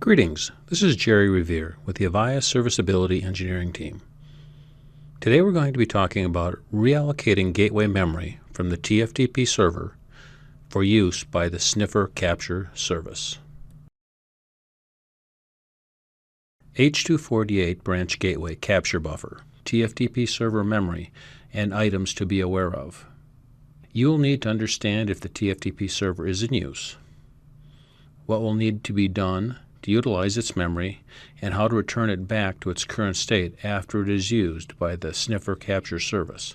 Greetings, this is Jerry Revier with the Avaya Serviceability Engineering Team. Today we're going to be talking about reallocating gateway memory from the TFTP server for use by the Sniffer capture service. H248 branch gateway capture buffer, TFTP server memory, and items to be aware of. You will need to understand if the TFTP server is in use, what will need to be done to utilize its memory, and how to return it back to its current state after it is used by the Sniffer capture service.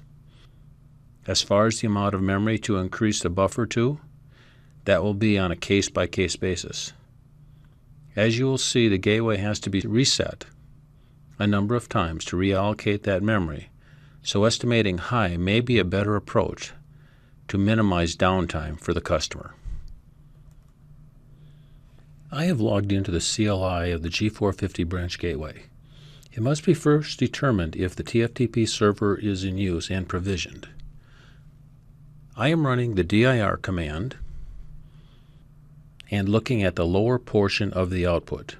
As far as the amount of memory to increase the buffer to, that will be on a case-by-case basis. As you will see, the gateway has to be reset a number of times to reallocate that memory, so estimating high may be a better approach to minimize downtime for the customer. I have logged into the CLI of the G450 branch gateway. It must be first determined if the TFTP server is in use and provisioned. I am running the dir command and looking at the lower portion of the output.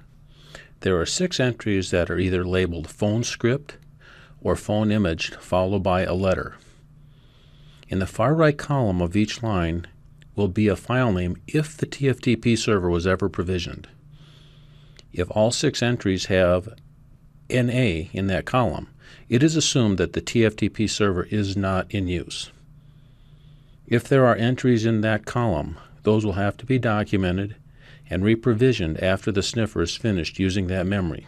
There are 6 entries that are either labeled phone script or phone image followed by a letter. In the far right column of each line will be a file name if the TFTP server was ever provisioned. If all 6 entries have NA in that column, it is assumed that the TFTP server is not in use. If there are entries in that column, those will have to be documented and re-provisioned after the Sniffer is finished using that memory.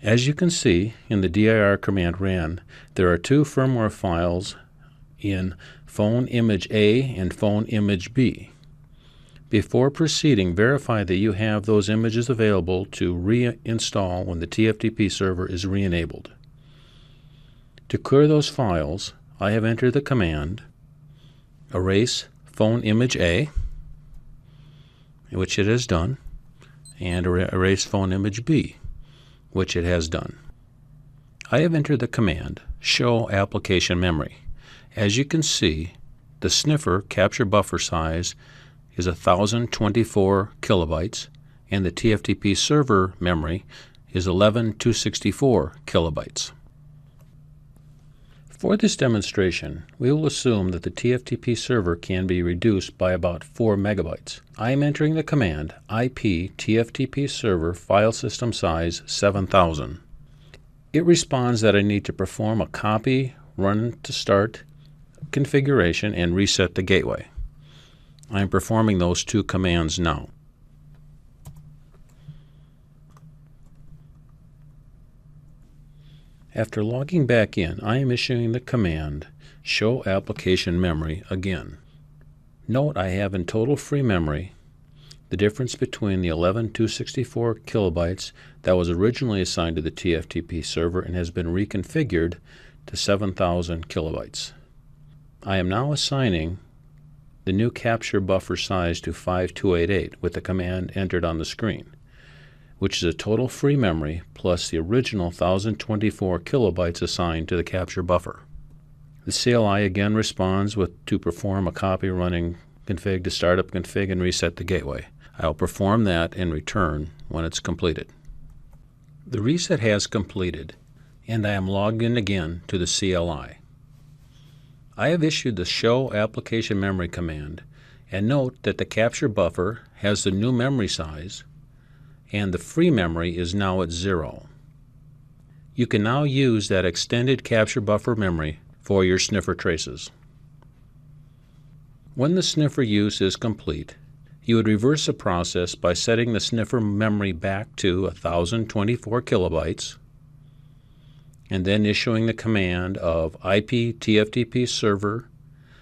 As you can see in the dir command ran, there are 2 firmware files in phone image A and phone image B. Before proceeding, verify that you have those images available to reinstall when the TFTP server is re-enabled. To clear those files, I have entered the command erase phone image A, which it has done, and erase phone image B, which it has done. I have entered the command show application memory. As you can see, the Sniffer capture buffer size is 1024 kilobytes and the TFTP server memory is 11264 kilobytes. For this demonstration, we will assume that the TFTP server can be reduced by about 4 megabytes. I am entering the command IP TFTP server file system size 7000. It responds that I need to perform a copy, run to start configuration, and reset the gateway. I am performing those 2 commands now. After logging back in, I am issuing the command show application memory again. Note I have in total free memory the difference between the 11264 kilobytes that was originally assigned to the TFTP server and has been reconfigured to 7000 kilobytes. I am now assigning the new capture buffer size to 5288 with the command entered on the screen, which is a total free memory plus the original 1024 kilobytes assigned to the capture buffer. The CLI again responds to perform a copy running config to startup config and reset the gateway. I will perform that and return when it's completed. The reset has completed and I am logged in again to the CLI. I have issued the show application memory command, and note that the capture buffer has the new memory size and the free memory is now at 0. You can now use that extended capture buffer memory for your Sniffer traces. When the Sniffer use is complete, you would reverse the process by setting the Sniffer memory back to 1024 kilobytes and then issuing the command of IP TFTP server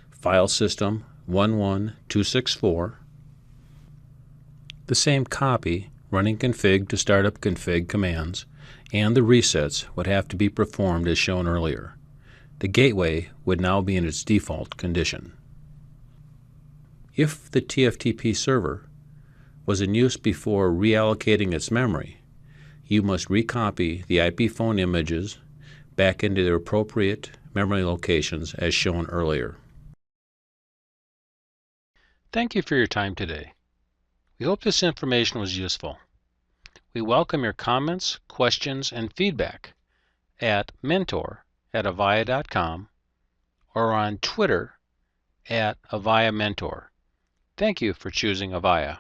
file system 11264. The same copy, running config to startup config commands, and the resets would have to be performed as shown earlier. The gateway would now be in its default condition. If the TFTP server was in use before reallocating its memory, you must recopy the IP phone images back into their appropriate memory locations as shown earlier. Thank you for your time today. We hope this information was useful. We welcome your comments, questions, and feedback at mentor@avaya.com or on Twitter @AvayaMentor. Thank you for choosing Avaya.